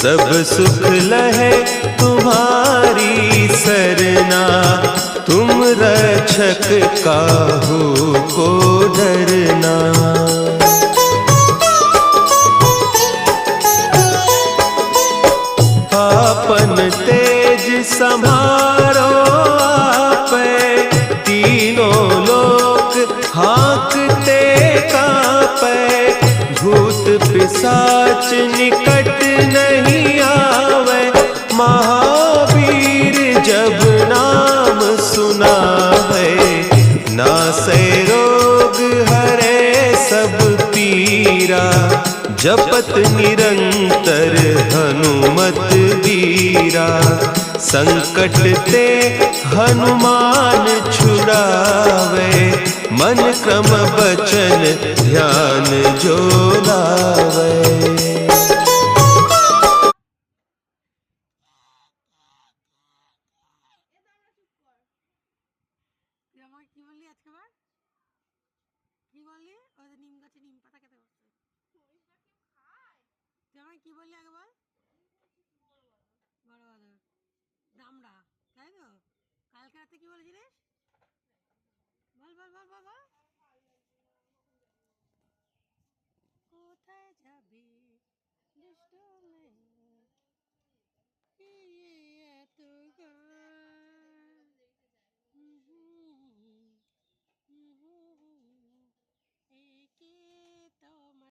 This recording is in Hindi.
सब सुख लहे तुम्हारी सरना, तुम रक्षक काहू को डरना। आपन तेज संभारो आपे, तीनों लोक हाँकते कांपे। भूत पिशाच निकट नहीं आवे, महावीर जब नाम सुनावे। नासै रोग हरे सब पीरा, जपत निरंतर हनुमत बीरा। संकट ते हनुमान छुड़ावे, मन क्रम बचन ध्यान जो लावे। দামড়া তাই তো? কালকে রাতে কি বলেছিলিস? বল বল বল বল বল। কোথায় যাবি দুষ্ট মেয়ে?